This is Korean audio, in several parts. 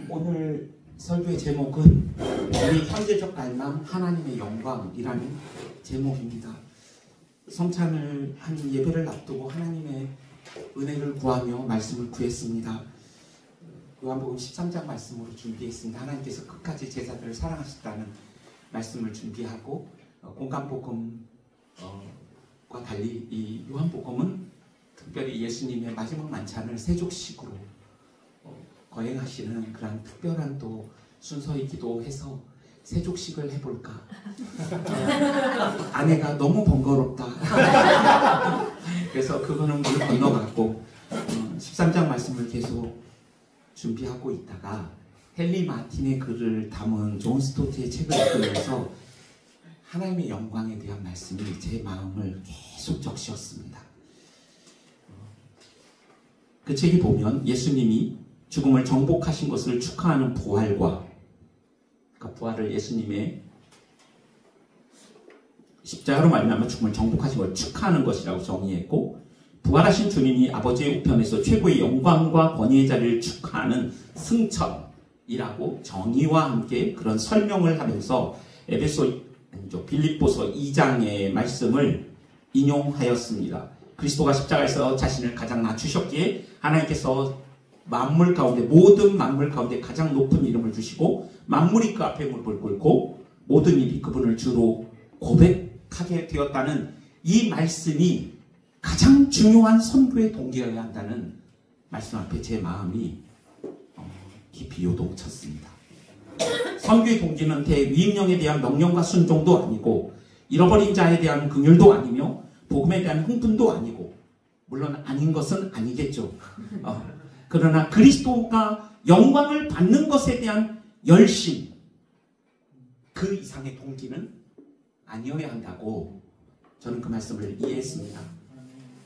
오늘 설교의 제목은 우리 현재적 갈망 하나님의 영광이라는 제목입니다. 성찬을 한 예배를 앞두고 하나님의 은혜를 구하며 말씀을 구했습니다. 요한복음 13장 말씀으로 준비했습니다. 하나님께서 끝까지 제자들을 사랑하셨다는 말씀을 준비하고 공간복음과 달리 이 요한복음은 특별히 예수님의 마지막 만찬을 세족식으로 거행하시는 그런 특별한 또 순서이기도 해서 세족식을 해볼까. 아내가 너무 번거롭다. 그래서 그거는 물 건너갔고 13장 말씀을 계속 준비하고 있다가 헨리 마틴의 글을 담은 존 스토트의 책을 읽으면서 하나님의 영광에 대한 말씀이 제 마음을 계속 적시었습니다. 그 책이 보면 예수님이 죽음을 정복하신 것을 축하하는 부활과, 그러니까 부활을 예수님의 십자가로 말미암아 죽음을 정복하신 것을 축하하는 것이라고 정의했고, 부활하신 주님이 아버지의 우편에서 최고의 영광과 권위의 자리를 축하하는 승천이라고 정의와 함께 그런 설명을 하면서 빌립보서 2장의 말씀을 인용하였습니다. 그리스도가 십자가에서 자신을 가장 낮추셨기에 하나님께서 만물 가운데, 모든 만물 가운데 가장 높은 이름을 주시고 만물이 그 앞에 무릎을 꿇고 모든 입이 그분을 주로 고백하게 되었다는 이 말씀이 가장 중요한 선교의 동기여야 한다는 말씀 앞에 제 마음이 깊이 요동쳤습니다. 선교의 동기는 대위임령에 대한 명령과 순종도 아니고 잃어버린 자에 대한 긍휼도 아니며 복음에 대한 흥분도 아니고, 물론 아닌 것은 아니겠죠. 그러나 그리스도가 영광을 받는 것에 대한 열심, 그 이상의 동기는 아니어야 한다고 저는 그 말씀을 이해했습니다.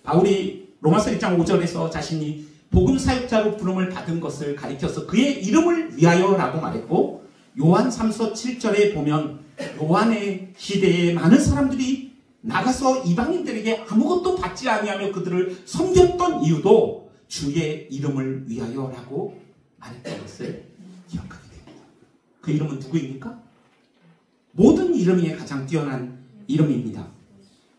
바울이 로마서 1장 5절에서 자신이 복음 사역자로 부름을 받은 것을 가리켜서 그의 이름을 위하여라고 말했고, 요한 3서 7절에 보면 요한의 시대에 많은 사람들이 나가서 이방인들에게 아무것도 받지 아니하며 그들을 섬겼던 이유도 주의 이름을 위하여라고 말했던 것을 기억하게 됩니다. 그 이름은 누구입니까? 모든 이름 중에 가장 뛰어난 이름입니다.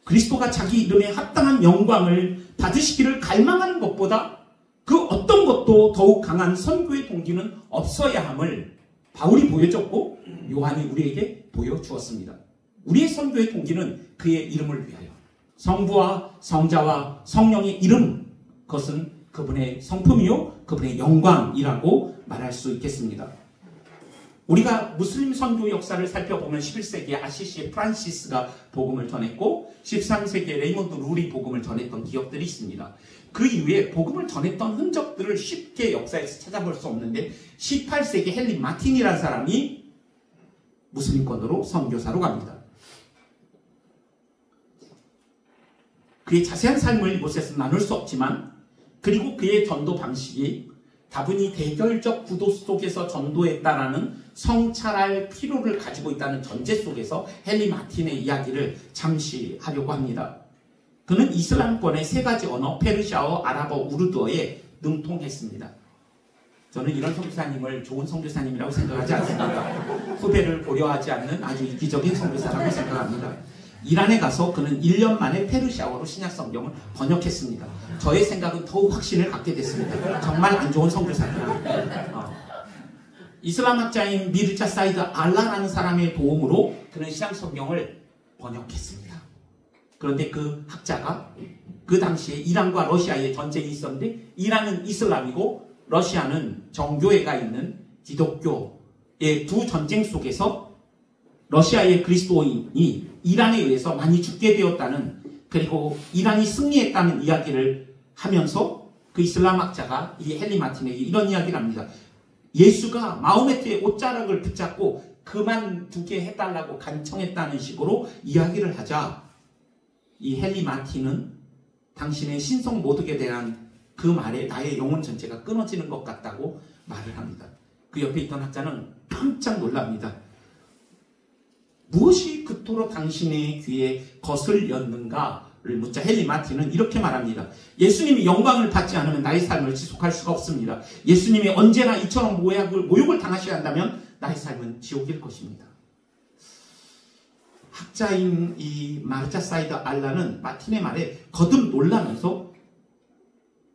그리스도가 자기 이름에 합당한 영광을 받으시기를 갈망하는 것보다 그 어떤 것도 더욱 강한 선교의 동기는 없어야 함을 바울이 보여줬고 요한이 우리에게 보여주었습니다. 우리의 선교의 동기는 그의 이름을 위하여, 성부와 성자와 성령의 이름, 그것은 그분의 성품이요 그분의 영광이라고 말할 수 있겠습니다. 우리가 무슬림 선교 역사를 살펴보면 11세기에 아시시의 프란시스가 복음을 전했고 13세기에 레이먼드 룰이 복음을 전했던 기억들이 있습니다. 그 이후에 복음을 전했던 흔적들을 쉽게 역사에서 찾아볼 수 없는데 18세기 헨리 마틴이라는 사람이 무슬림권으로 선교사로 갑니다. 그의 자세한 삶을 이곳에서 나눌 수 없지만, 그리고 그의 전도 방식이 다분히 대결적 구도 속에서 전도했다라는 성찰할 필요를 가지고 있다는 전제 속에서 헨리 마틴의 이야기를 잠시 하려고 합니다. 그는 이슬람권의 세 가지 언어, 페르시아어, 아랍어, 우르드어에 능통했습니다. 저는 이런 선교사님을 좋은 선교사님이라고 생각하지 않습니다. 후배를 고려하지 않는 아주 이기적인 선교사라고 생각합니다. 이란에 가서 그는 1년 만에 페르시아어로 신약성경을 번역했습니다. 저의 생각은 더욱 확신을 갖게 됐습니다. 정말 안 좋은 선교사구나. 이슬람 학자인 미르자 사이드 알라라는 사람의 도움으로 그는 신약성경을 번역했습니다. 그런데 그 학자가 그 당시에 이란과 러시아의 전쟁이 있었는데, 이란은 이슬람이고 러시아는 정교회가 있는 기독교의 두 전쟁 속에서 러시아의 그리스도인이 이란에 의해서 많이 죽게 되었다는, 그리고 이란이 승리했다는 이야기를 하면서 그 이슬람 학자가 이 헨리 마틴에게 이런 이야기를 합니다. 예수가 마호메트의 옷자락을 붙잡고 그만두게 해달라고 간청했다는 식으로 이야기를 하자, 이 헨리 마틴은 당신의 신성 모독에 대한 그 말에 나의 영혼 전체가 끊어지는 것 같다고 말을 합니다. 그 옆에 있던 학자는 깜짝 놀랍니다. 무엇이 그토록 당신의 귀에 거슬렸는가 묻자 헨리 마틴은 이렇게 말합니다. 예수님이 영광을 받지 않으면 나의 삶을 지속할 수가 없습니다. 예수님이 언제나 이처럼 모욕을 당하셔야 한다면 나의 삶은 지옥일 것입니다. 학자인 이 마르자 사이드 알라는 마틴의 말에 거듭 놀라면서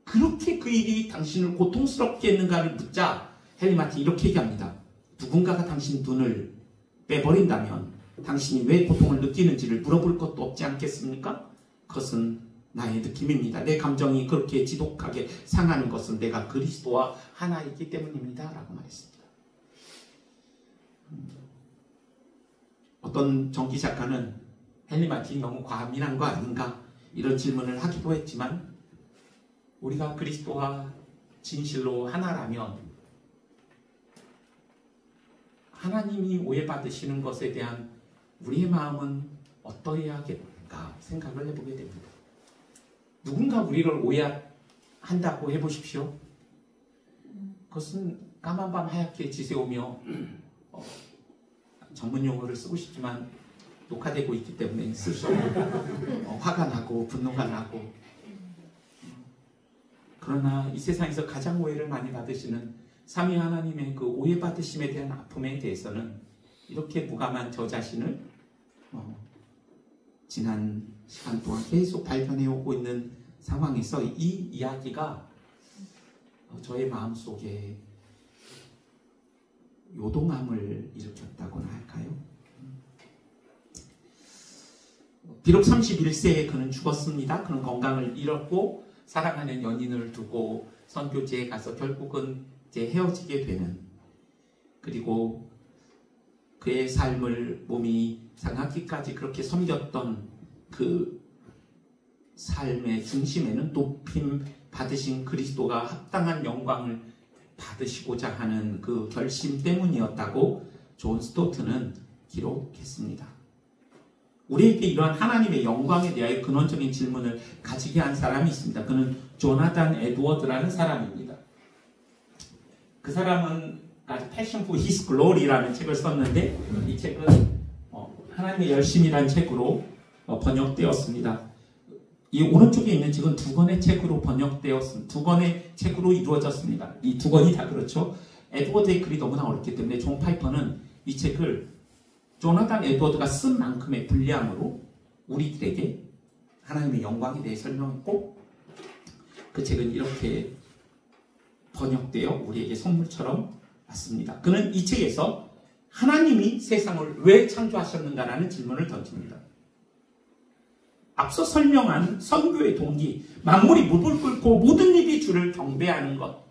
그렇게 그 일이 당신을 고통스럽게 했는가를 묻자 헨리 마틴이 이렇게 얘기합니다. 누군가가 당신 눈을 빼버린다면 당신이 왜 고통을 느끼는지를 물어볼 것도 없지 않겠습니까? 그것은 나의 느낌입니다. 내 감정이 그렇게 지독하게 상하는 것은 내가 그리스도와 하나이기 때문입니다. 라고 말했습니다. 어떤 전기 작가는 헨리 마틴이 너무 과민한 거 아닌가 이런 질문을 하기도 했지만 우리가 그리스도와 진실로 하나라면 하나님이 오해받으시는 것에 대한 우리의 마음은 어떠해야겠는가 생각을 해보게 됩니다. 누군가 우리를 오해한다고 해보십시오. 그것은 까만 밤 하얗게 지새우며 전문 용어를 쓰고 싶지만 녹화되고 있기 때문에 쓸 수 없는 화가 나고 분노가 나고 그러나 이 세상에서 가장 오해를 많이 받으시는 삼위 하나님의 그 오해받으심에 대한 아픔에 대해서는 이렇게 무감한 저 자신을 지난 시간 동안 계속 발견해 오고 있는 상황에서 이 이야기가 저의 마음속에 요동함을 일으켰다고나 할까요? 비록 31세에 그는 죽었습니다. 그는 건강을 잃었고 사랑하는 연인을 두고 선교지에 가서 결국은 이제 헤어지게 되는, 그리고 그의 삶을 몸이 상하기까지 그렇게 섬겼던 그 삶의 중심에는 높임 받으신 그리스도가 합당한 영광을 받으시고자 하는 그 결심 때문이었다고 존 스토트는 기록했습니다. 우리에게 이러한 하나님의 영광에 대하여 근원적인 질문을 가지게 한 사람이 있습니다. 그는 조나단 에드워드라는 사람입니다. 그 사람은 Passion for His Glory라는 책을 썼는데 이 책은 하나님의 열심이라는 책으로 번역되었습니다. 이 오른쪽에 있는 책은 두 권의 책으로 번역되었습니다. 두 권의 책으로 이루어졌습니다. 이 두 권이 다 그렇죠. 에드워드의 글이 너무나 어렵기 때문에 존 파이퍼는 이 책을 조나단 에드워드가 쓴 만큼의 분량으로 우리들에게 하나님의 영광에 대해 설명했고, 그 책은 이렇게 번역되어 우리에게 선물처럼 왔습니다. 그는 이 책에서 하나님이 세상을 왜 창조하셨는가라는 질문을 던집니다. 앞서 설명한 선교의 동기, 만물이 무릎을 꿇고 모든 일이 주를 경배하는 것,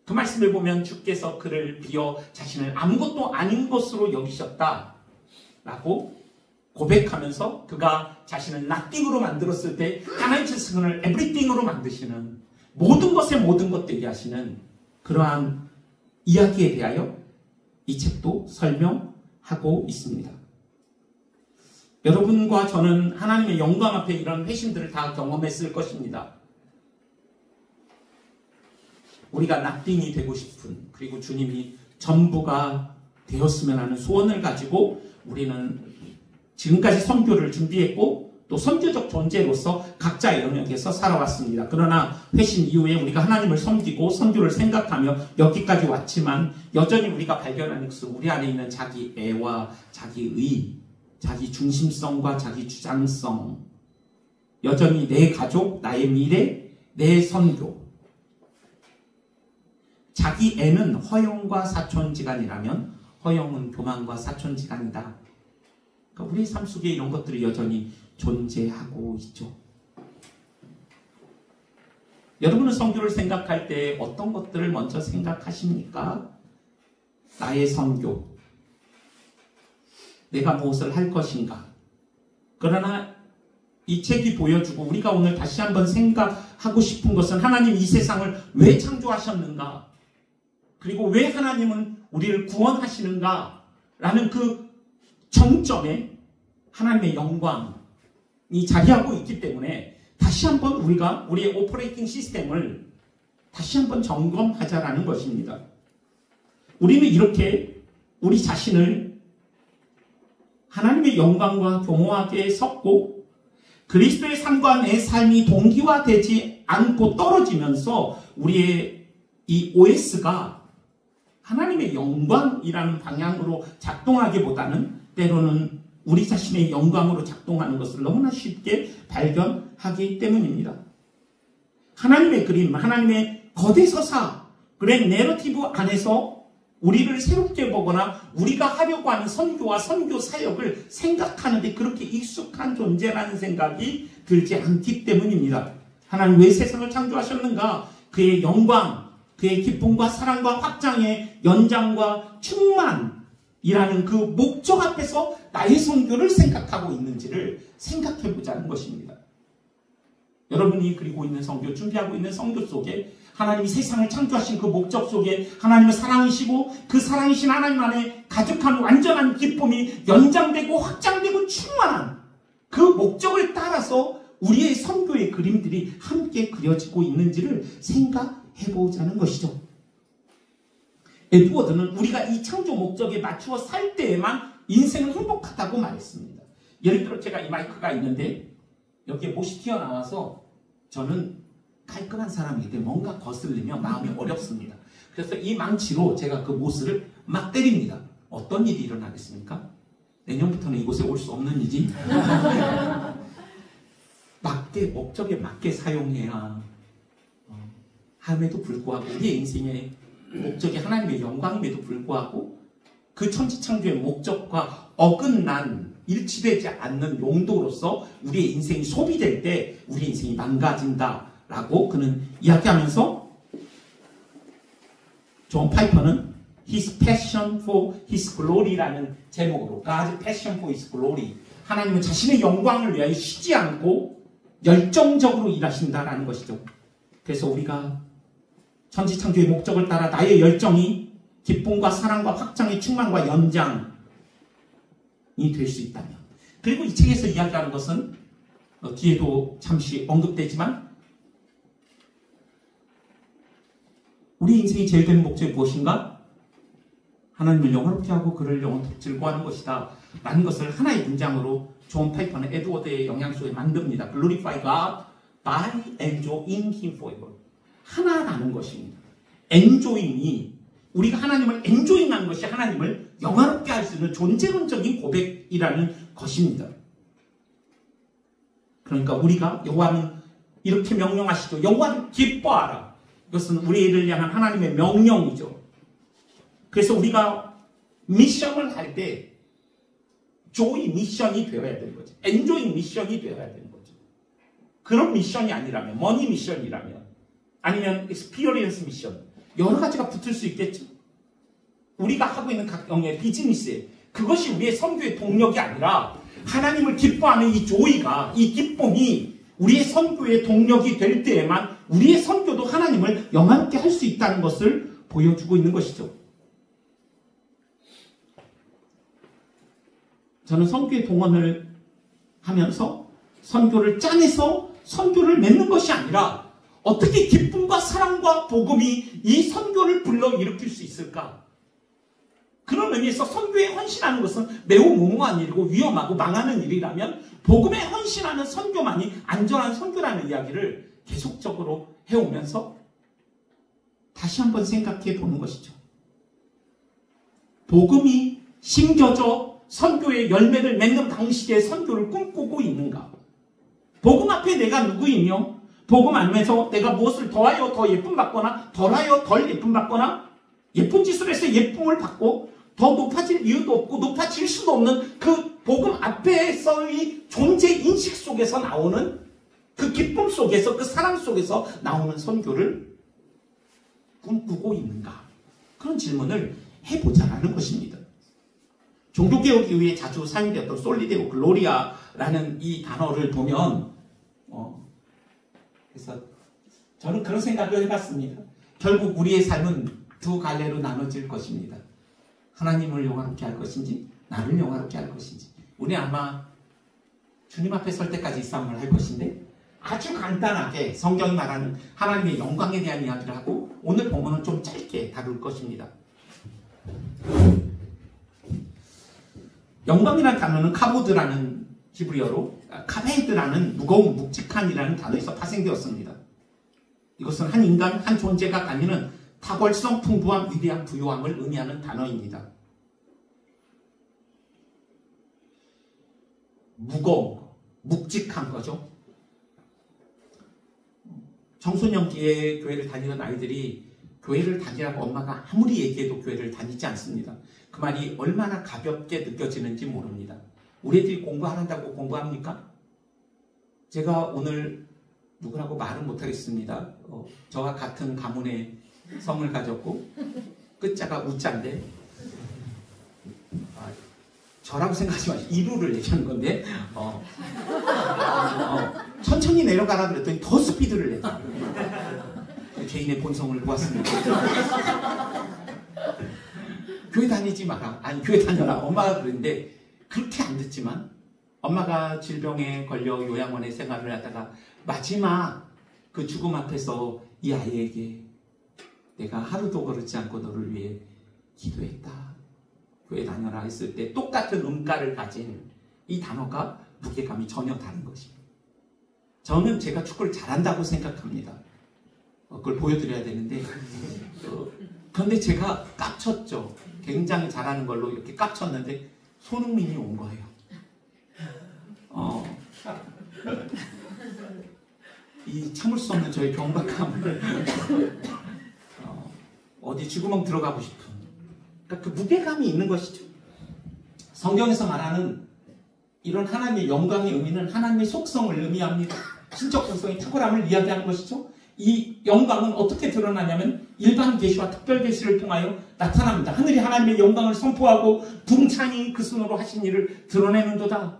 그 말씀을 보면 주께서 그를 비어 자신을 아무것도 아닌 것으로 여기셨다라고 고백하면서 그가 자신을 nothing으로 만들었을 때 하나님께서 그를 everything으로 만드시는, 모든 것에 모든 것 되게 하시는 그러한 이야기에 대하여 이 책도 설명하고 있습니다. 여러분과 저는 하나님의 영광 앞에 이런 회심들을 다 경험했을 것입니다. 우리가 nothing이 되고 싶은, 그리고 주님이 전부가 되었으면 하는 소원을 가지고 우리는 지금까지 선교를 준비했고 또 선교적 존재로서 각자의 영역에서 살아왔습니다. 그러나 회심 이후에 우리가 하나님을 섬기고 선교를 생각하며 여기까지 왔지만 여전히 우리가 발견하는 것은 우리 안에 있는 자기 애와 자기의, 자기 중심성과 자기 주장성, 여전히 내 가족, 나의 미래, 내 선교. 자기 애는 허영과 사촌지간이라면 허영은 교만과 사촌지간이다. 그러니까 우리 삶 속에 이런 것들이 여전히 존재하고 있죠. 여러분은 선교를 생각할 때 어떤 것들을 먼저 생각하십니까? 나의 선교, 내가 무엇을 할 것인가. 그러나 이 책이 보여주고 우리가 오늘 다시 한번 생각하고 싶은 것은 하나님 이 세상을 왜 창조하셨는가, 그리고 왜 하나님은 우리를 구원하시는가 라는 그 정점에 하나님의 영광이 자리하고 있기 때문에 다시 한번 우리가 우리의 오퍼레이팅 시스템을 다시 한번 점검하자라는 것입니다. 우리는 이렇게 우리 자신을 하나님의 영광과 교모하게 섰고 그리스도의 삶과 내 삶이 동기화되지 않고 떨어지면서 우리의 이 OS가 하나님의 영광이라는 방향으로 작동하기보다는 때로는 우리 자신의 영광으로 작동하는 것을 너무나 쉽게 발견하기 때문입니다. 하나님의 그림, 하나님의 거대 서사, 그랜 내러티브 안에서 우리를 새롭게 보거나 우리가 하려고 하는 선교와 선교 사역을 생각하는데 그렇게 익숙한 존재라는 생각이 들지 않기 때문입니다. 하나님 왜 세상을 창조하셨는가? 그의 영광, 그의 기쁨과 사랑과 확장의 연장과 충만이라는 그 목적 앞에서 나의 선교를 생각하고 있는지를 생각해 보자는 것입니다. 여러분이 그리고 있는 선교, 준비하고 있는 선교 속에 하나님이 세상을 창조하신 그 목적 속에 하나님을 사랑이시고 그 사랑이신 하나님 안에 가득한 완전한 기쁨이 연장되고 확장되고 충만한 그 목적을 따라서 우리의 선교의 그림들이 함께 그려지고 있는지를 생각해보자는 것이죠. 에드워드는 우리가 이 창조 목적에 맞추어 살 때에만 인생은 행복하다고 말했습니다. 예를 들어 제가 이 마이크가 있는데 여기에 못이 튀어나와서 저는 깔끔한 사람이기 때문에 뭔가 거슬리면 마음이 어렵습니다. 그래서 이 망치로 제가 그 못을 막 때립니다. 어떤 일이 일어나겠습니까? 내년부터는 이곳에 올 수 없는 일이 목적에 맞게 사용해야 함에도 불구하고 우리의 인생의 목적이 하나님의 영광임에도 불구하고 그 천지창조의 목적과 어긋난 일치되지 않는 용도로서 우리의 인생이 소비될 때 우리 인생이 망가진다라고 그는 이야기하면서 존 파이퍼는 His Passion for His Glory라는 제목으로 God's Passion for His Glory, 하나님은 자신의 영광을 위하여 쉬지 않고 열정적으로 일하신다라는 것이죠. 그래서 우리가 천지창조의 목적을 따라 나의 열정이 기쁨과 사랑과 확장의 충만과 연장이 될 수 있다면, 그리고 이 책에서 이야기하는 것은 뒤에도 잠시 언급되지만 우리 인생이 제일 되는 목적이 무엇인가? 하나님을 영원롭게 하고 그를 영원토록 즐거워하는 것이다 라는 것을 하나의 문장으로 존 파이퍼는 에드워드의 영향 속에 만듭니다. Glorify God by enjoying Him forever. 하나라는 것입니다. enjoying이, 우리가 하나님을 엔조잉하는 것이 하나님을 영화롭게 할 수 있는 존재론적인 고백이라는 것입니다. 그러니까 우리가 여호와는 이렇게 명령하시죠. 여호와를 기뻐하라. 이것은 우리를 향한 하나님의 명령이죠. 그래서 우리가 미션을 할 때 조이 미션이 되어야 되는 거죠. 엔조잉 미션이 되어야 되는 거죠. 그런 미션이 아니라면, 머니 미션이라면, 아니면 experience 미션, 여러 가지가 붙을 수 있겠죠. 우리가 하고 있는 각 영의 비즈니스에 그것이 우리의 선교의 동력이 아니라 하나님을 기뻐하는 이 조이가, 이 기쁨이 우리의 선교의 동력이 될 때에만 우리의 선교도 하나님을 영화롭게 할 수 있다는 것을 보여주고 있는 것이죠. 저는 선교의 동원을 하면서 선교를 짜내서 선교를 맺는 것이 아니라 어떻게 기쁨과 사랑과 복음이 이 선교를 불러일으킬 수 있을까? 그런 의미에서 선교에 헌신하는 것은 매우 무모한 일이고 위험하고 망하는 일이라면 복음에 헌신하는 선교만이 안전한 선교라는 이야기를 계속적으로 해오면서 다시 한번 생각해 보는 것이죠. 복음이 심겨져 선교의 열매를 맺는 방식의 선교를 꿈꾸고 있는가? 복음 앞에 내가 누구이며 복음 안에서 내가 무엇을 더하여 더 예쁨 받거나 덜하여 덜 예쁨 받거나 예쁜 짓을 해서 예쁨을 받고 더 높아질 이유도 없고 높아질 수도 없는 그 복음 앞에서의 존재 인식 속에서 나오는 그 기쁨 속에서, 그 사랑 속에서 나오는 선교를 꿈꾸고 있는가? 그런 질문을 해보자라는 것입니다. 종교개혁 이후에 자주 사용되었던 솔리데오 글로리아라는 이 단어를 보면 그래서 저는 그런 생각을 해봤습니다. 결국 우리의 삶은 두 갈래로 나눠질 것입니다. 하나님을 영화롭게 할 것인지 나를 영화롭게 할 것인지. 우리는 아마 주님 앞에 설 때까지 이 싸움을 할 것인데 아주 간단하게 성경이 말하는 하나님의 영광에 대한 이야기를 하고 오늘 본문은 좀 짧게 다룰 것입니다. 영광이라는 단어는 카보드라는 히브리어로 카베드라는 무거운 묵직한이라는 단어에서 파생되었습니다. 이것은 한 인간, 한 존재가 가지는 탁월성, 풍부함, 위대한 부유함을 의미하는 단어입니다. 무거운 거, 묵직한 거죠. 청소년기에 교회를 다니는 아이들이 교회를 다니라고 엄마가 아무리 얘기해도 교회를 다니지 않습니다. 그 말이 얼마나 가볍게 느껴지는지 모릅니다. 우리 애들이 공부하란다고 공부합니까? 제가 오늘 누구라고 말은 못하겠습니다. 저와 같은 가문의 성을 가졌고 끝자가 우자인데 저라고 생각하지 마시고 이루를 얘기하는 건데 천천히 내려가라 그랬더니 더 스피드를 내자. 개인의 본성을 보았습니다. 교회 다니지 마라. 아니 교회 다녀라. 엄마가 그랬는데 그렇게 안 듣지만 엄마가 질병에 걸려 요양원에 생활을 하다가 마지막 그 죽음 앞에서 이 아이에게 내가 하루도 거르지 않고 너를 위해 기도했다. 교회 다녀라 했을 때 똑같은 음가를 가진 이 단어가 무게감이 전혀 다른 것입니다. 저는 제가 축구를 잘한다고 생각합니다. 그걸 보여드려야 되는데 그런데 제가 깝쳤죠. 굉장히 잘하는 걸로 이렇게 깝쳤는데 손흥민이 온 거예요. 이 참을 수 없는 저의 경박함을 어디 쥐구멍 들어가고 싶은 그러니까 그 무게감이 있는 것이죠. 성경에서 말하는 이런 하나님의 영광의 의미는 하나님의 속성을 의미합니다. 신적 속성의 탁월함을 이야기하는 것이죠. 이 영광은 어떻게 드러나냐면 일반 계시와 특별 계시를 통하여 나타납니다. 하늘이 하나님의 영광을 선포하고 붕창이 그 손으로 하신 일을 드러내는도다.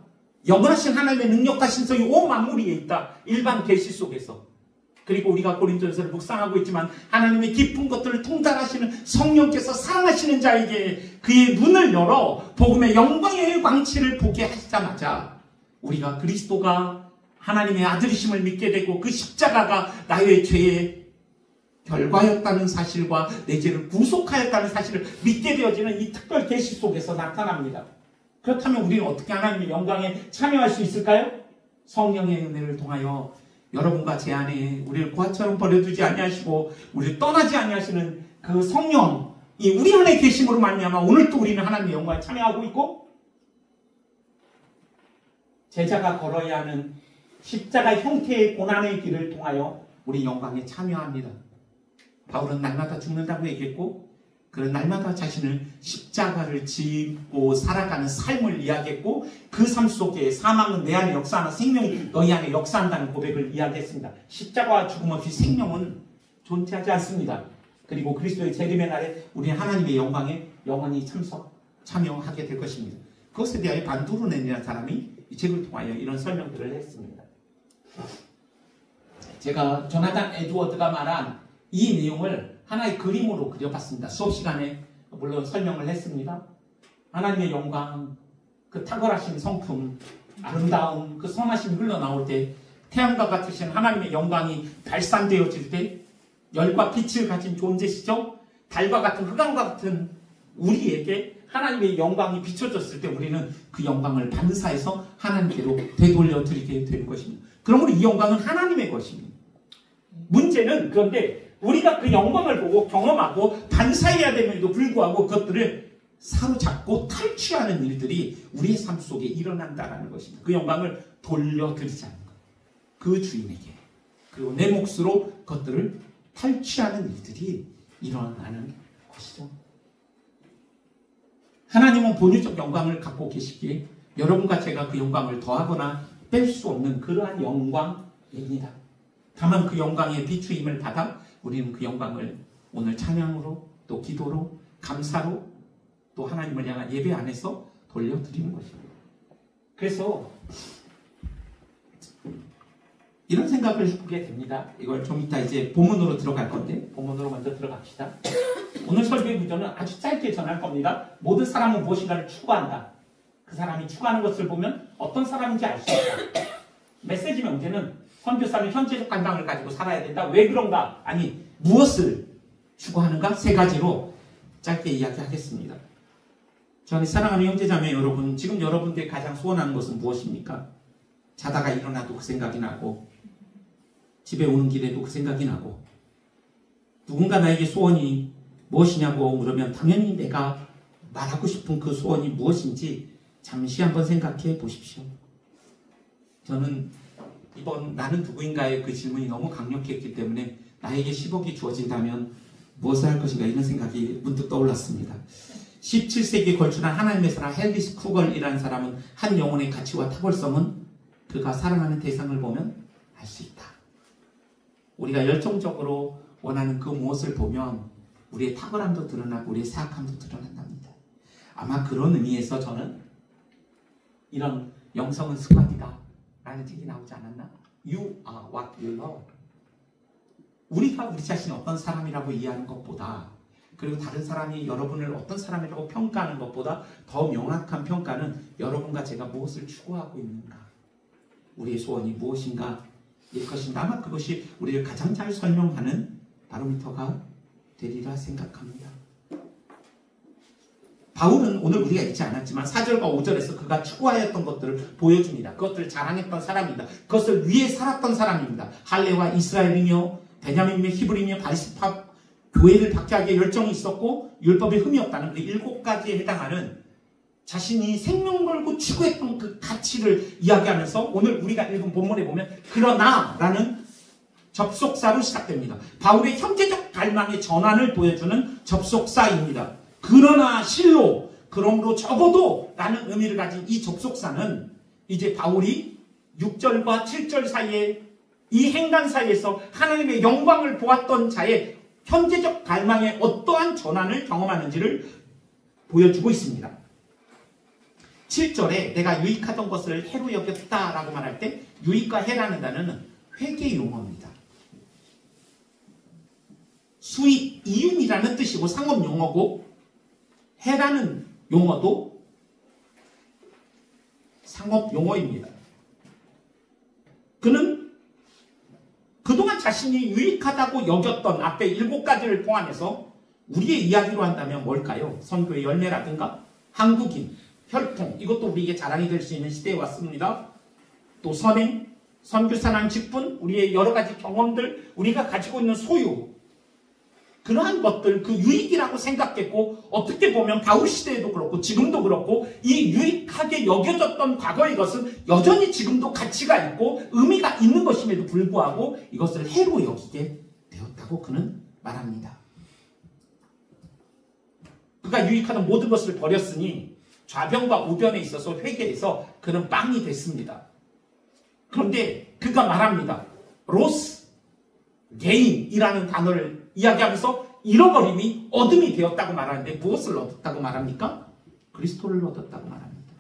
영원하신 하나님의 능력과 신성이 온 만물 위에 있다. 일반 계시 속에서. 그리고 우리가 고린도전서를 묵상하고 있지만 하나님의 깊은 것들을 통달하시는 성령께서 사랑하시는 자에게 그의 눈을 열어 복음의 영광의 광채를 보게 하시자마자 우리가 그리스도가 하나님의 아들이심을 믿게 되고 그 십자가가 나의 죄의 결과였다는 사실과 내 죄를 구속하였다는 사실을 믿게 되어지는 이 특별 계시 속에서 나타납니다. 그렇다면 우리는 어떻게 하나님의 영광에 참여할 수 있을까요? 성령의 은혜를 통하여 여러분과 제 안에 우리를 고아처럼 버려두지 아니하시고 우리를 떠나지 아니하시는 그 성령이 우리 안에 계심으로 말미암아 오늘도 우리는 하나님의 영광에 참여하고 있고 제자가 걸어야 하는 십자가 형태의 고난의 길을 통하여 우리 영광에 참여합니다. 바울은 날마다 죽는다고 얘기했고 그런 날마다 자신을 십자가를 짚고 살아가는 삶을 이야기했고 그 삶 속에 사망은 내 안에 역사하나 생명이 너희 안에 역사한다는 고백을 이야기했습니다. 십자가와 죽음 없이 생명은 존재하지 않습니다. 그리고 그리스도의 재림의 날에 우리는 하나님의 영광에 영원히 참여하게 될 것입니다. 그것에 대하여 반두르넨이라는 사람이 이 책을 통하여 이런 설명들을 했습니다. 제가 조나단 에드워드가 말한 이 내용을 하나의 그림으로 그려봤습니다. 수업 시간에 물론 설명을 했습니다. 하나님의 영광, 그 탁월하신 성품, 아름다움, 그 선하심이 흘러나올 때 태양과 같으신 하나님의 영광이 발산되어질 때 열과 빛을 가진 존재시죠. 달과 같은 흑암과 같은 우리에게 하나님의 영광이 비춰졌을 때 우리는 그 영광을 반사해서 하나님께로 되돌려 드리게 되는 것입니다. 그러므로 이 영광은 하나님의 것입니다. 문제는 그런데 우리가 그 영광을 보고 경험하고 반사해야 됨에도 불구하고 그것들을 사로잡고 탈취하는 일들이 우리의 삶 속에 일어난다는 것입니다. 그 영광을 돌려드리지 않는 것. 그 주인에게. 그리고 내 몫으로 그것들을 탈취하는 일들이 일어나는 것이죠. 하나님은 본유적 영광을 갖고 계시기에 여러분과 제가 그 영광을 더하거나 뺄 수 없는 그러한 영광입니다. 다만 그 영광의 비추임을 받아 우리는 그 영광을 오늘 찬양으로 또 기도로 감사로 또 하나님을 향한 예배 안에서 돌려드리는 것입니다. 그래서 이런 생각을 해보게 됩니다. 이걸 좀 이따 이제 본문으로 들어갈 건데 본문으로 먼저 들어갑시다. 오늘 설교의 구조는 아주 짧게 전할 겁니다. 모든 사람은 무엇인가를 추구한다. 그 사람이 추구하는 것을 보면 어떤 사람인지 알 수 있다. 메시지 명제는 선교사는 현재적 관방을 가지고 살아야 된다. 왜 그런가? 아니, 무엇을 추구하는가? 세 가지로 짧게 이야기하겠습니다. 저는 사랑하는 형제자매 여러분, 지금 여러분들이 가장 소원하는 것은 무엇입니까? 자다가 일어나도 그 생각이 나고 집에 오는 길에도 그 생각이 나고 누군가 나에게 소원이 무엇이냐고 물으면 당연히 내가 말하고 싶은 그 소원이 무엇인지 잠시 한번 생각해 보십시오. 저는 이번 나는 누구인가의 그 질문이 너무 강력했기 때문에 나에게 10억이 주어진다면 무엇을 할 것인가 이런 생각이 문득 떠올랐습니다. 17세기에 걸출한 하나님의 사람 헨리스 쿠걸이라는 사람은 한 영혼의 가치와 탁월성은 그가 사랑하는 대상을 보면 알 수 있다. 우리가 열정적으로 원하는 그 무엇을 보면 우리의 탁월함도 드러나고 우리의 사악함도 드러난답니다. 아마 그런 의미에서 저는 이런 영성은 습관이다 라는 책이 나오지 않았나? You are what you love. 우리가 우리 자신이 어떤 사람이라고 이해하는 것보다 그리고 다른 사람이 여러분을 어떤 사람이라고 평가하는 것보다 더 명확한 평가는 여러분과 제가 무엇을 추구하고 있는가, 우리의 소원이 무엇인가 일 것인가. 아마 그것이 우리를 가장 잘 설명하는 바로미터가 되리라 생각합니다. 바울은 오늘 우리가 읽지 않았지만 4절과 5절에서 그가 추구하였던 것들을 보여줍니다. 그것들을 자랑했던 사람입니다. 그것을 위해 살았던 사람입니다. 할례와 이스라엘이며 베냐민이며 히브리며 바리새파 교회를 박해하기에 열정이 있었고 율법에 흠이 없다는 그 7가지에 해당하는 자신이 생명 걸고 추구했던 그 가치를 이야기하면서 오늘 우리가 읽은 본문에 보면 그러나 라는 접속사로 시작됩니다. 바울의 형제적 갈망의 전환을 보여주는 접속사입니다. 그러나 실로, 그러므로 적어도 라는 의미를 가진 이 접속사는 이제 바울이 6절과 7절 사이에 이 행간 사이에서 하나님의 영광을 보았던 자의 현재적 갈망의 어떠한 전환을 경험하는지를 보여주고 있습니다. 7절에 내가 유익하던 것을 해로 여겼다라고 말할 때 유익과 해라는 단어는 회계 용어입니다. 수익, 이윤이라는 뜻이고 상업 용어고 해라는 용어도 상업 용어입니다. 그는 그동안 자신이 유익하다고 여겼던 앞에 7가지를 포함해서 우리의 이야기로 한다면 뭘까요? 선교의 열매라든가 한국인, 혈통, 이것도 우리에게 자랑이 될 수 있는 시대에 왔습니다. 또 선행, 선교사랑 직분, 우리의 여러 가지 경험들, 우리가 가지고 있는 소유, 그러한 것들, 그 유익이라고 생각했고 어떻게 보면 바울 시대에도 그렇고 지금도 그렇고 이 유익하게 여겨졌던 과거의 것은 여전히 지금도 가치가 있고 의미가 있는 것임에도 불구하고 이것을 해로 여기게 되었다고 그는 말합니다. 그가 유익하던 모든 것을 버렸으니 좌변과 우변에 있어서 회개에서 그는 빵이 됐습니다. 그런데 그가 말합니다. 로스, 게인이라는 단어를 이야기하면서 잃어버림이 얻음이 되었다고 말하는데 무엇을 얻었다고 말합니까? 그리스도를 얻었다고 말합니다.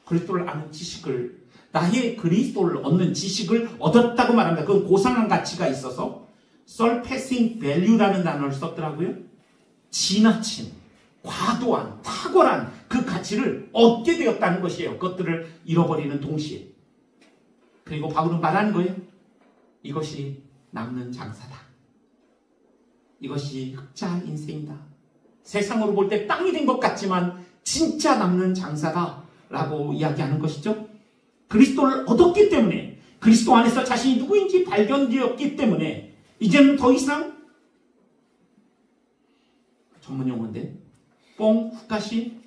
그리스도를 아는 지식을, 나의 그리스도를 얻는 지식을 얻었다고 말합니다. 그건 고상한 가치가 있어서 surpassing value라는 단어를 썼더라고요. 지나친, 과도한, 탁월한 그 가치를 얻게 되었다는 것이에요. 그것들을 잃어버리는 동시에. 그리고 바울은 말하는 거예요. 이것이 남는 장사다. 이것이 흑자 인생이다. 세상으로 볼 때 땅이 된 것 같지만 진짜 남는 장사다 라고 이야기하는 것이죠. 그리스도를 얻었기 때문에, 그리스도 안에서 자신이 누구인지 발견되었기 때문에 이제는 더 이상 전문 용어인데 뽕, 후카시,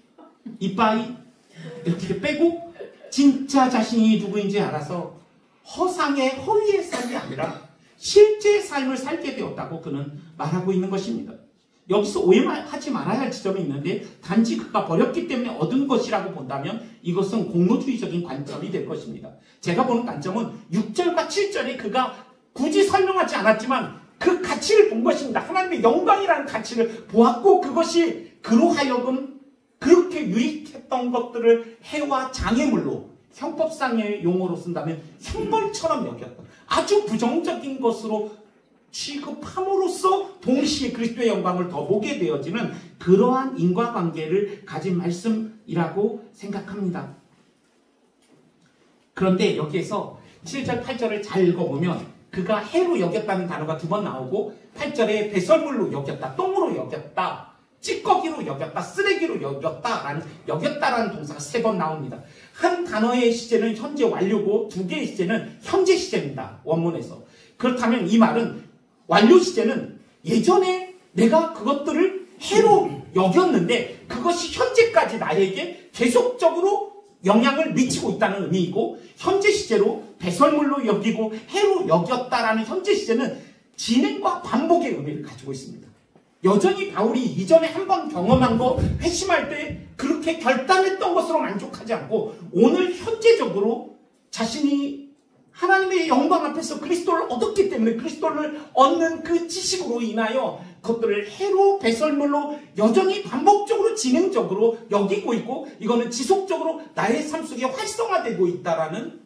이빠이 이렇게 빼고 진짜 자신이 누구인지 알아서 허상의 허위의 삶이 아니라 실제 삶을 살게 되었다고 그는 말하고 있는 것입니다. 여기서 오해하지 말아야 할 지점이 있는데 단지 그가 버렸기 때문에 얻은 것이라고 본다면 이것은 공로주의적인 관점이 될 것입니다. 제가 보는 관점은 6절과 7절에 그가 굳이 설명하지 않았지만 그 가치를 본 것입니다. 하나님의 영광이라는 가치를 보았고 그것이 그로 하여금 그렇게 유익했던 것들을 해와 장애물로, 형법상의 용어로 쓴다면 형벌처럼 여겼던 아주 부정적인 것으로 취급함으로써 동시에 그리스도의 영광을 더 보게 되어지는 그러한 인과관계를 가진 말씀이라고 생각합니다. 그런데 여기에서 7절, 8절을 잘 읽어보면 그가 해로 여겼다는 단어가 2번 나오고 8절에 배설물로 여겼다, 똥으로 여겼다, 찌꺼기로 여겼다, 쓰레기로 여겼다라는 동사가 3번 나옵니다. 한 단어의 시제는 현재 완료고 2개의 시제는 현재 시제입니다. 원문에서. 그렇다면 이 말은 완료 시제는 예전에 내가 그것들을 해로 여겼는데 그것이 현재까지 나에게 계속적으로 영향을 미치고 있다는 의미이고, 현재 시제로 배설물로 여기고 해로 여겼다라는 현재 시제는 진행과 반복의 의미를 가지고 있습니다. 여전히 바울이 이전에 한번 경험한 거 회심할 때 그렇게 결단했던 것으로 만족하지 않고 오늘 현재적으로 자신이 하나님의 영광 앞에서 그리스도를 얻었기 때문에 그리스도를 얻는 그 지식으로 인하여 그것들을 해로 배설물로 여전히 반복적으로 진행적으로 여기고 있고, 이거는 지속적으로 나의 삶 속에 활성화되고 있다라는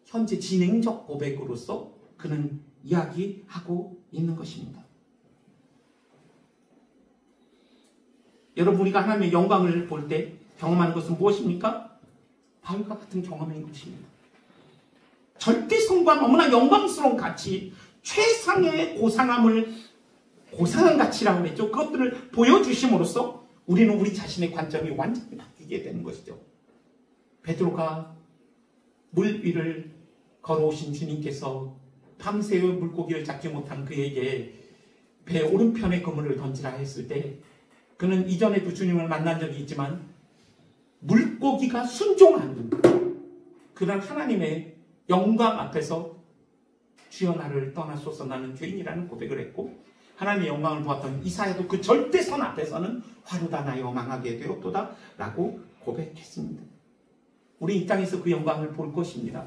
현재 진행적 고백으로서 그는 이야기하고 있는 것입니다. 여러분, 우리가 하나님의 영광을 볼 때 경험하는 것은 무엇입니까? 바울과 같은 경험인 것입니다. 절대성과 너무나 영광스러운 가치, 최상의 고상한 가치라고 했죠. 그것들을 보여주심으로써 우리는 우리 자신의 관점이 완전히 바뀌게 되는 것이죠. 베드로가 물 위를 걸어오신 주님께서 밤새워 물고기를 잡지 못한 그에게 배 오른편에 그물을 던지라 했을 때, 그는 이전에도 주님을 만난 적이 있지만 물고기가 순종하는 그런 하나님의 영광 앞에서 주여 나를 떠나소서 나는 죄인이라는 고백을 했고, 하나님의 영광을 보았던 이사야도 그 절대선 앞에서는 화루다 나여 망하게 되었도다 라고 고백했습니다. 우리 이 땅에서 그 영광을 볼 것입니다.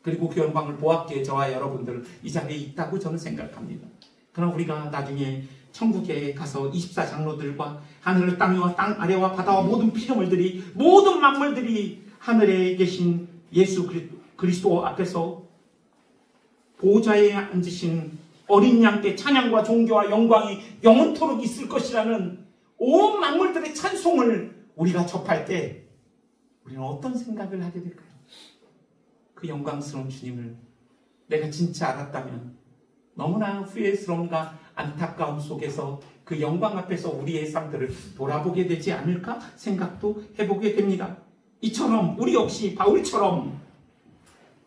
그리고 그 영광을 보았기에 저와 여러분들 이 자리에 있다고 저는 생각합니다. 그럼 우리가 나중에 천국에 가서 24장로들과 하늘을 땅과 땅 아래와 바다와 모든 피조물들이, 모든 만물들이 하늘에 계신 예수 그리스도 앞에서 보좌에 앉으신 어린 양께 찬양과 존귀와 영광이 영원토록 있을 것이라는 온 만물들의 찬송을 우리가 접할 때 우리는 어떤 생각을 하게 될까요? 그 영광스러운 주님을 내가 진짜 알았다면 너무나 후회스러움과 안타까움 속에서 그 영광 앞에서 우리의 삶들을 돌아보게 되지 않을까 생각도 해보게 됩니다. 이처럼 우리 역시 바울처럼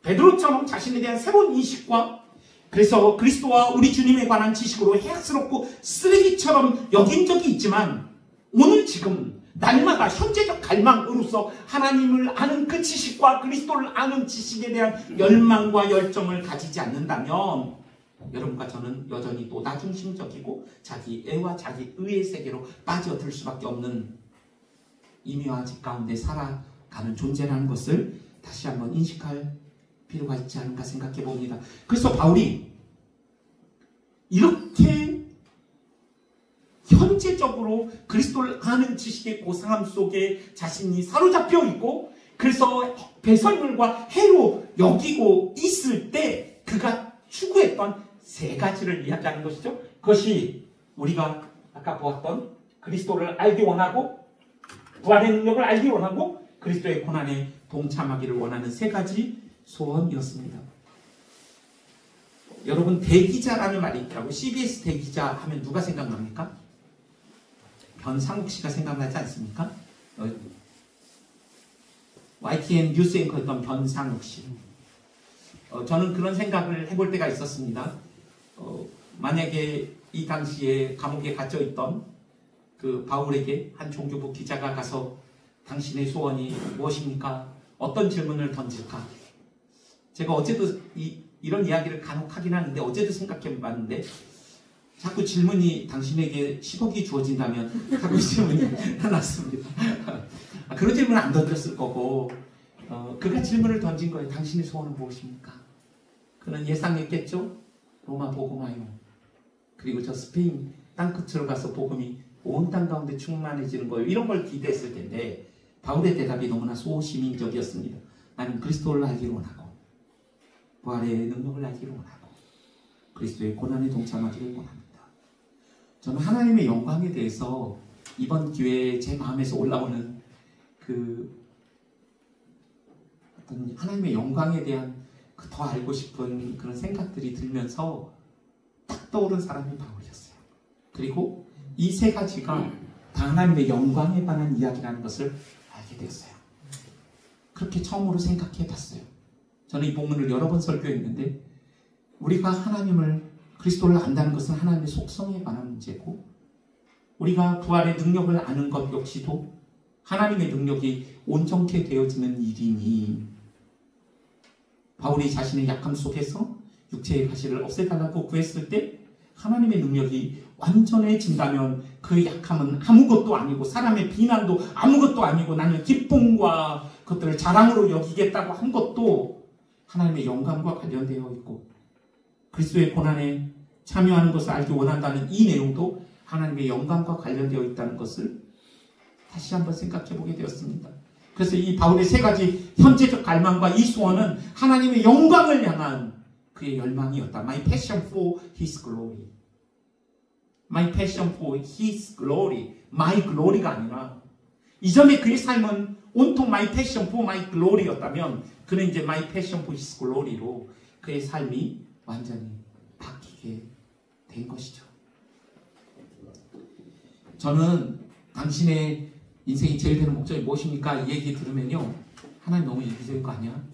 베드로처럼 자신에 대한 새로운 인식과, 그래서 그리스도와 우리 주님에 관한 지식으로 해악스럽고 쓰레기처럼 여긴 적이 있지만 오늘 지금 날마다 현재적 갈망으로서 하나님을 아는 그 지식과 그리스도를 아는 지식에 대한 열망과 열정을 가지지 않는다면 여러분과 저는 여전히 또 나중심적이고 자기 애와 자기 의의 세계로 빠져들 수밖에 없는 임의화직 가운데 살아가는 존재라는 것을 다시 한번 인식할 필요가 있지 않을까 생각해 봅니다. 그래서 바울이 이렇게 현재적으로 그리스도를 아는 지식의 고상함 속에 자신이 사로잡혀 있고, 그래서 배설물과 해로 여기고 있을 때 그가 추구했던 3가지를 이야기하는 것이죠. 그것이 우리가 아까 보았던 그리스도를 알기 원하고, 부활의 능력을 알기 원하고, 그리스도의 고난에 동참하기를 원하는 3가지 소원이었습니다. 여러분, 대기자라는 말이 있더라고요. CBS 대기자 하면 누가 생각납니까? 변상욱 씨가 생각나지 않습니까? YTN 뉴스 앵커였던 변상욱 씨. 저는 그런 생각을 해볼 때가 있었습니다. 만약에 이 당시에 감옥에 gat혀있던 그 바울에게 한 종교부 기자가 가서 당신의 소원이 무엇입니까? 어떤 질문을 던질까? 제가 어제도 이런 이야기를 간혹 하긴 하는데 어제도 생각해봤는데 자꾸 질문이 당신에게 10억이 주어진다면 자꾸 질문이 나왔습니다. 그런 질문은 안 던졌을 거고 그가 질문을 던진 거예요. 당신의 소원은 무엇입니까? 그는 예상했겠죠? 로마 복음화요. 그리고 저 스페인 땅끝으로 가서 복음이 온 땅 가운데 충만해지는 거예요. 이런 걸 기대했을 텐데 바울의 대답이 너무나 소시민적이었습니다. 나는 그리스도를 알기를 원하고 부활의 능력을 알기를 원하고 그리스도의 고난에 동참하기를 원합니다. 저는 하나님의 영광에 대해서 이번 기회에 제 마음에서 올라오는 그 어떤 하나님의 영광에 대한 더 알고 싶은 그런 생각들이 들면서 딱 떠오른 사람이 바울이었어요. 그리고 이 3가지가 다 하나님의 영광에 관한 이야기라는 것을 알게 되었어요. 그렇게 처음으로 생각해 봤어요. 저는 이 본문을 여러 번 설교했는데 우리가 하나님을 그리스도를 안다는 것은 하나님의 속성에 관한 문제고 우리가 부활의 능력을 아는 것 역시도 하나님의 능력이 온전케 되어지는 일이니 바울이 자신의 약함 속에서 육체의 가시를 없애달라고 구했을 때 하나님의 능력이 완전해진다면 그 약함은 아무것도 아니고 사람의 비난도 아무것도 아니고 나는 기쁨과 그것들을 자랑으로 여기겠다고 한 것도 하나님의 영광과 관련되어 있고 그리스도의 고난에 참여하는 것을 알기 원한다는 이 내용도 하나님의 영광과 관련되어 있다는 것을 다시 한번 생각해 보게 되었습니다. 그래서 이 바울의 세 가지 현재적 갈망과 이 소원은 하나님의 영광을 향한 그의 열망이었다. My passion for His glory. My passion for His glory. My glory가 아니라 이전에 그의 삶은 온통 My passion for my glory였다면 그는 이제 My passion for His glory로 그의 삶이 완전히 바뀌게 된 것이죠. 저는 당신의 인생이 제일 되는 목적이 무엇입니까? 이 얘기 들으면요. 하나님 너무 이기적인 거 아니야?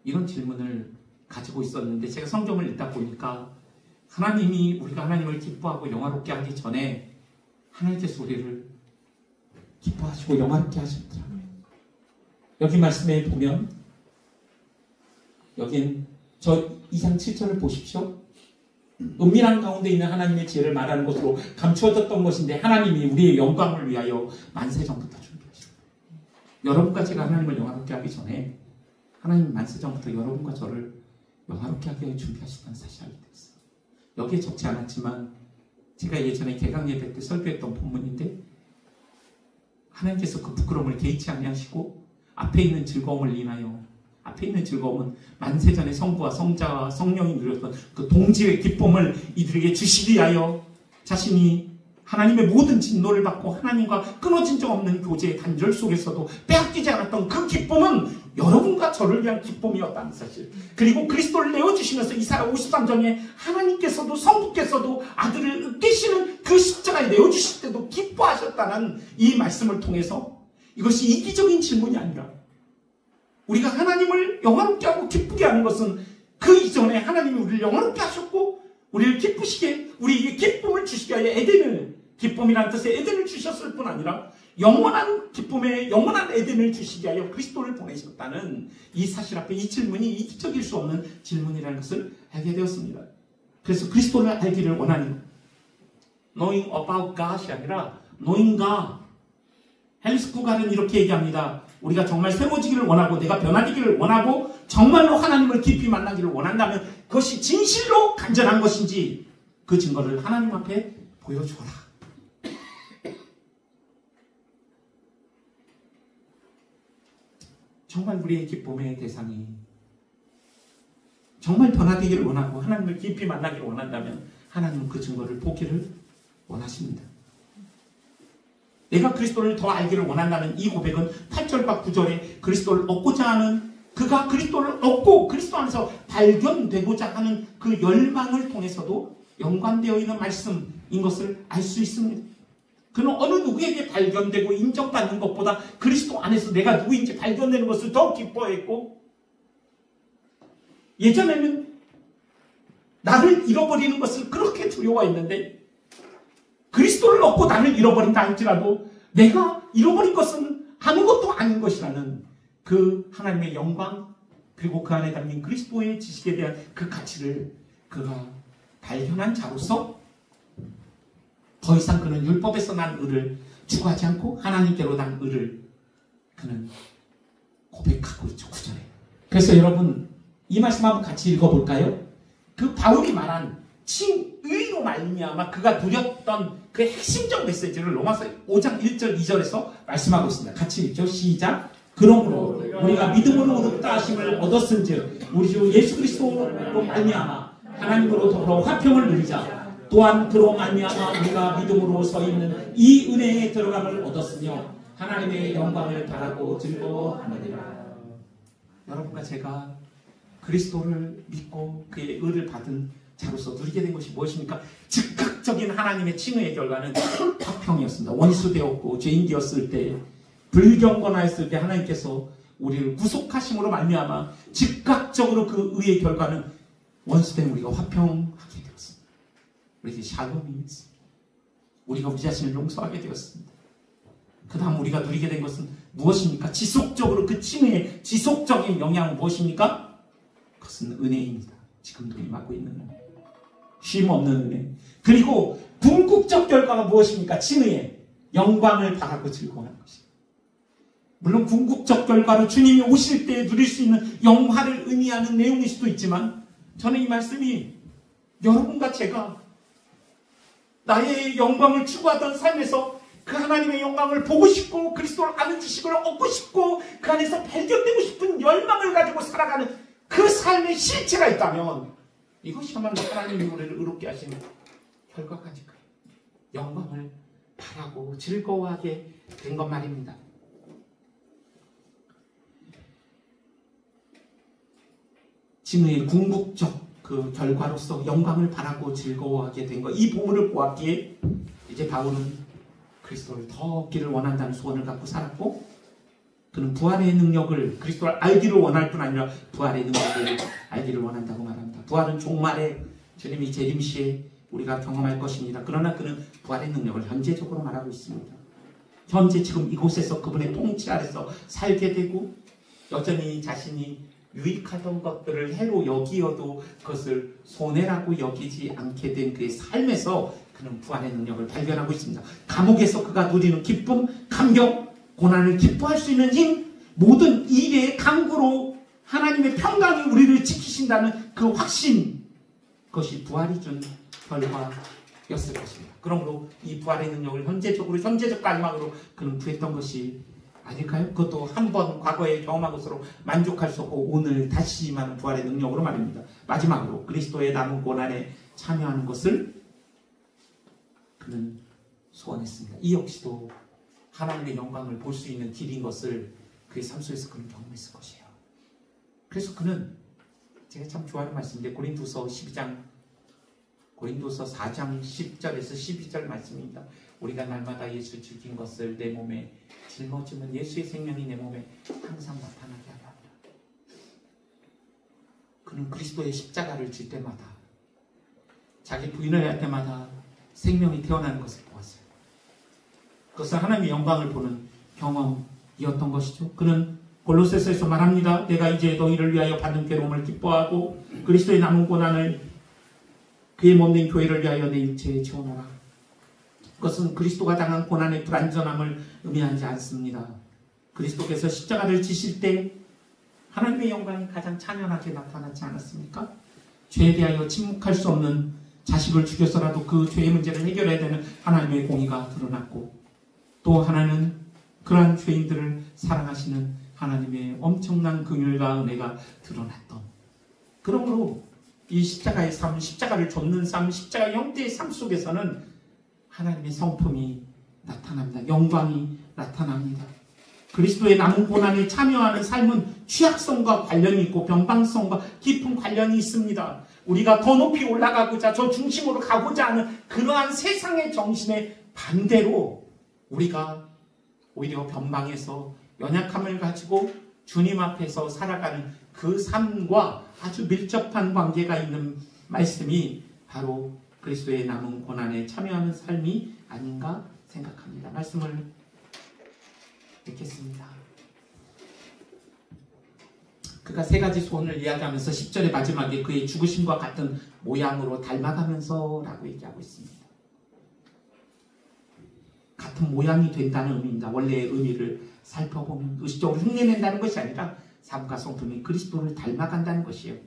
이런 질문을 가지고 있었는데 제가 성경을 읽다 보니까 하나님이 우리가 하나님을 기뻐하고 영화롭게 하기 전에 하나님께서 우리를 기뻐하시고 영화롭게 하셨더라고요. 여기 말씀에 보면 여긴 저 2장 7절을 보십시오. 은밀한 가운데 있는 하나님의 지혜를 말하는 것으로 감추어졌던 것인데 하나님이 우리의 영광을 위하여 만세전부터 준비하셨다. 여러분과 제가 하나님을 영화롭게 하기 전에 하나님 만세전부터 여러분과 저를 영화롭게 하기 위해 준비하셨다는 사실을 알게 됐어요. 여기에 적지 않았지만 제가 예전에 개강 예배 때 설교했던 본문인데 하나님께서 그 부끄러움을 개의치 아니하시고 앞에 있는 즐거움을 인하여 앞에 있는 즐거움은 만세전의 성부와 성자와 성령이 누렸던 그 동지의 기쁨을 이들에게 주시기 위하여 자신이 하나님의 모든 진노를 받고 하나님과 끊어진 적 없는 교제의 단절 속에서도 빼앗기지 않았던 그 기쁨은 여러분과 저를 위한 기쁨이었다는 사실. 그리고 그리스도를 내어주시면서 이사야 53장에 하나님께서도 성부께서도 아들을 으깨시는 그 십자가에 내어주실 때도 기뻐하셨다는 이 말씀을 통해서 이것이 이기적인 질문이 아니라 우리가 하나님을 영화롭게 하고 기쁘게 하는 것은 그 이전에 하나님이 우리를 영화롭게 하셨고 우리를 기쁘시게 우리에게 기쁨을 주시게 하여 에덴을 기쁨이라는 뜻의 에덴을 주셨을 뿐 아니라 영원한 기쁨에 영원한 에덴을 주시게 하여 그리스도를 보내셨다는 이 사실 앞에 이 질문이 이기적일 수 없는 질문이라는 것을 알게 되었습니다. 그래서 그리스도를 알기를 원하니 knowing about God이 아니라 knowing God. 헬리스 쿠갈은 이렇게 얘기합니다. 우리가 정말 세워지기를 원하고 내가 변화되기를 원하고 정말로 하나님을 깊이 만나기를 원한다면 그것이 진실로 간절한 것인지 그 증거를 하나님 앞에 보여주어라. 정말 우리의 기쁨의 대상이 정말 변화되기를 원하고 하나님을 깊이 만나기를 원한다면 하나님은 그 증거를 보기를 원하십니다. 내가 그리스도를 더 알기를 원한다는 이 고백은 8절과 9절에 그리스도를 얻고자 하는 그가 그리스도를 얻고 그리스도 안에서 발견되고자 하는 그 열망을 통해서도 연관되어 있는 말씀인 것을 알 수 있습니다. 그는 어느 누구에게 발견되고 인정받는 것보다 그리스도 안에서 내가 누구인지 발견되는 것을 더 기뻐했고 예전에는 나를 잃어버리는 것을 그렇게 두려워했는데 그리스도를 얻고 나를 잃어버린다 할지라도 내가 잃어버린 것은 아무것도 아닌 것이라는 그 하나님의 영광 그리고 그 안에 담긴 그리스도의 지식에 대한 그 가치를 그가 발견한 자로서 더 이상 그는 율법에서 난 의를 추구하지 않고 하나님께로 난 의를 그는 고백하고 있죠. 9절에. 그래서 여러분 이 말씀 한번 같이 읽어볼까요? 그 바울이 말한 칭의로 말미암아 그가 누렸던 그 핵심적 메시지를 로마서 5장 1절 2절에서 말씀하고 있습니다. 같이 읽죠. 시작. 그러므로 우리가 믿음으로 얻었다 하심을 얻었은즉 우리 주 예수 그리스도로 말미암아 하나님으로 더불어 화평을 누리자. 또한 그로 말미암아 우리가 믿음으로 서 있는 이 은혜에 들어감을 얻었으며 하나님의 영광을 바라고 즐거워하느니라. 여러분과 제가 그리스도를 믿고 그의 의를 받은 자로서 누리게 된 것이 무엇입니까? 즉각적인 하나님의 칭의의 결과는 화평이었습니다. 원수되었고 죄인 되었을 때, 불경건하였을 때 하나님께서 우리를 구속하심으로 말미암아 즉각적으로 그 의의 결과는 원수된 우리가 화평하게 되었습니다. 우리에게 샬롬이 있습니다. 우리가 우리 자신을 용서하게 되었습니다. 그 다음 우리가 누리게 된 것은 무엇입니까? 지속적으로 그 칭의의 지속적인 영향은 무엇입니까? 그것은 은혜입니다. 지금도 임하고 있는 은혜. 쉼 없는 은혜. 그리고 궁극적 결과가 무엇입니까? 칭의의 영광을 바라고 즐거워하는 것입니다. 물론 궁극적 결과로 주님이 오실 때 누릴 수 있는 영화를 의미하는 내용일 수도 있지만, 저는 이 말씀이 여러분과 제가 나의 영광을 추구하던 삶에서 그 하나님의 영광을 보고 싶고 그리스도를 아는 지식을 얻고 싶고 그 안에서 발견되고 싶은 열망을 가지고 살아가는 그 삶의 실체가 있다면, 이것이야말로 하나님이 우리를 의롭게 하시는 결과가니까요. 영광을 바라고 즐거워하게 된 것 말입니다. 칭의의 궁극적 그 결과로서 영광을 바라고 즐거워하게 된 것, 이 보물을 보았기에 이제 바울은 그리스도를 더 얻기를 원한다는 소원을 갖고 살았고, 그는 부활의 능력을, 그리스도를 알기를 원할 뿐 아니라 부활의 능력을 알기를 원한다고 말합니다. 부활은 종말에 주님이 재림 시에 우리가 경험할 것입니다. 그러나 그는 부활의 능력을 현재적으로 말하고 있습니다. 현재 지금 이곳에서 그분의 통치 아래서 살게 되고, 여전히 자신이 유익하던 것들을 해로 여기어도 그것을 손해라고 여기지 않게 된 그의 삶에서 그는 부활의 능력을 발견하고 있습니다. 감옥에서 그가 누리는 기쁨, 감격, 고난을 기뻐할 수 있는 힘, 모든 일의 강구로 하나님의 평강이 우리를 지키신다는 그 확신, 그것이 부활이 준 결과였을 것입니다. 그러므로 이 부활의 능력을 현재적 갈망으로 그는 구했던 것이 아닐까요? 그것도 한 번 과거에 경험한 것으로 만족할 수 없고 오늘 다시 임하는 부활의 능력으로 말입니다. 마지막으로 그리스도의 남은 고난에 참여하는 것을 그는 소원했습니다. 이 역시도 하나님의 영광을 볼 수 있는 길인 것을 그의 삶 속에서 그는 경험했을 것이에요. 그래서 그는, 제가 참 좋아하는 말씀인데 고린도서 4장 10절에서 12절 말씀입니다. 우리가 날마다 예수 죽인 것을 내 몸에 짊어지면 예수의 생명이 내 몸에 항상 나타나게 하려 합니다. 그는 그리스도의 십자가를 질 때마다, 자기 부인을 할 때마다 생명이 태어나는 것을 보았어요. 그것은 하나님의 영광을 보는 경험이었던 것이죠. 그는 골로새서에서 말합니다. 내가 이제 너희를 위하여 받는 괴로움을 기뻐하고 그리스도의 남은 고난을 그의 몸된 교회를 위하여 내 육체에 지어놓으라. 그것은 그리스도가 당한 고난의 불완전함을 의미하지 않습니다. 그리스도께서 십자가를 지실 때 하나님의 영광이 가장 찬연하게 나타나지 않았습니까? 죄에 대하여 침묵할 수 없는 자식을 죽여서라도 그 죄의 문제를 해결해야 되는 하나님의 공의가 드러났고, 또 하나는 그러한 죄인들을 사랑하시는 하나님의 엄청난 긍휼과 은혜가 드러났던, 그러므로 이 십자가의 삶, 십자가를 좇는 삶, 십자가 형태의 삶 속에서는 하나님의 성품이 나타납니다. 영광이 나타납니다. 그리스도의 남은 고난에 참여하는 삶은 취약성과 관련이 있고 변방성과 깊은 관련이 있습니다. 우리가 더 높이 올라가고자, 저 중심으로 가고자 하는 그러한 세상의 정신에 반대로 우리가 오히려 변방에서 연약함을 가지고 주님 앞에서 살아가는 그 삶과 아주 밀접한 관계가 있는 말씀이 바로 그리스도의 남은 고난에 참여하는 삶이 아닌가 생각합니다. 말씀을 읽겠습니다. 그가 세 가지 소원을 이야기하면서 10절의 마지막에 그의 죽으심과 같은 모양으로 닮아가면서 라고 얘기하고 있습니다. 같은 모양이 된다는 의미입니다. 원래의 의미를 살펴보면 의식적으로 흉내낸다는 것이 아니라 삶과 성품이 그리스도를 닮아간다는 것이에요.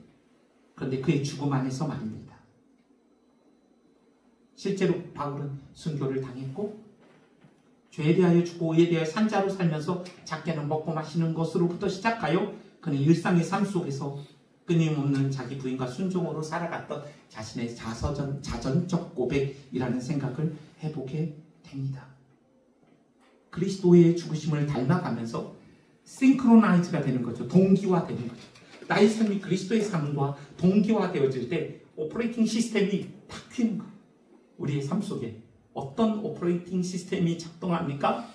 그런데 그의 죽음 안에서 말입니다. 실제로 바울은 순교를 당했고 죄에 대하여 죽고 의에 대하여 산자로 살면서 작게는 먹고 마시는 것으로부터 시작하여 그는 일상의 삶 속에서 끊임없는 자기 부인과 순종으로 살아갔던 자신의 자전적 고백이라는 생각을 해보게 됩니다. 그리스도의 죽으심을 닮아가면서 싱크로나이즈가 되는 거죠. 동기화되는 거죠. 나의 삶이 그리스도의 삶과 동기화되어질 때 오퍼레이팅 시스템이 바뀌는 거예요. 우리의 삶 속에 어떤 오퍼레이팅 시스템이 작동합니까?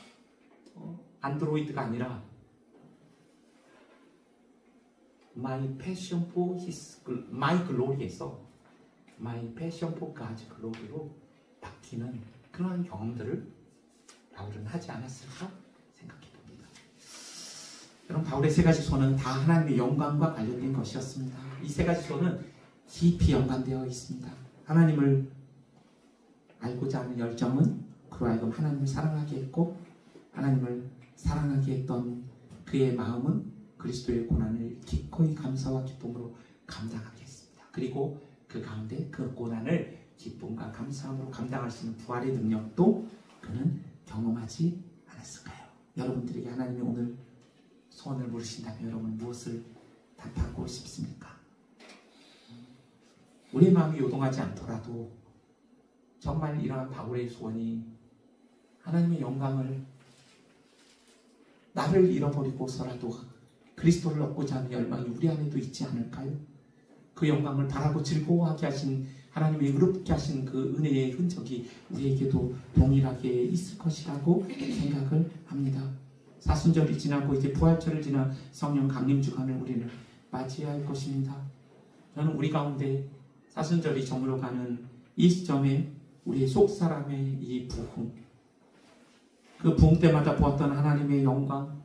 안드로이드가 아니라 My passion for my glory에서 My passion for God's glory로 바뀌는 그런 경험들을 바울은 하지 않았을까 생각해 봅니다. 여러분, 바울의 세 가지 소는 다 하나님의 영광과 관련된 것이었습니다. 이 세 가지 소는 깊이 연관되어 있습니다. 하나님을 알고자 하는 열정은 그로 하여금 하나님을 사랑하게 했고, 하나님을 사랑하게 했던 그의 마음은 그리스도의 고난을 기꺼이 감사와 기쁨으로 감당하게 했습니다. 그리고 그 가운데 그 고난을 기쁨과 감사함으로 감당할 수 있는 부활의 능력도 그는 경험하지 않았을까요? 여러분들에게 하나님이 오늘 소원을 물으신다면 여러분 무엇을 답하고 싶습니까? 우리 마음이 요동하지 않더라도 정말 이러한 바울의 소원이 하나님의 영광을 나를 잃어버리고서라도 그리스도를 얻고자 하는 열망이 우리 안에도 있지 않을까요? 그 영광을 바라고 즐거워하게 하신 하나님의 의롭게 하신 그 은혜의 흔적이 우리에게도 동일하게 있을 것이라고 생각을 합니다. 사순절이 지나고 이제 부활절을 지나 성령 강림 주간을 우리는 맞이해야 할 것입니다. 저는 우리 가운데 사순절이 저물어가는 이 시점에 우리의 속사람의 이 부흥, 그 부흥 때마다 보았던 하나님의 영광,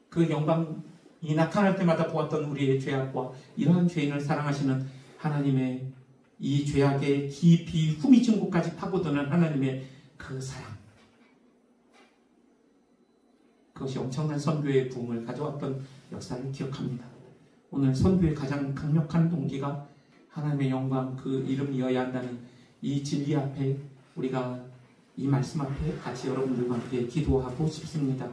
그 영광이 나타날 때마다 보았던 우리의 죄악과 이러한 죄인을 사랑하시는 하나님의 이 죄악의 깊이 후미진 곳까지 파고드는 하나님의 그 사랑, 그것이 엄청난 선교의 부흥을 가져왔던 역사를 기억합니다. 오늘 선교의 가장 강력한 동기가 하나님의 영광, 그 이름이어야 한다는 이 진리 앞에 우리가 이 말씀 앞에 같이 여러분들과 함께 기도하고 싶습니다.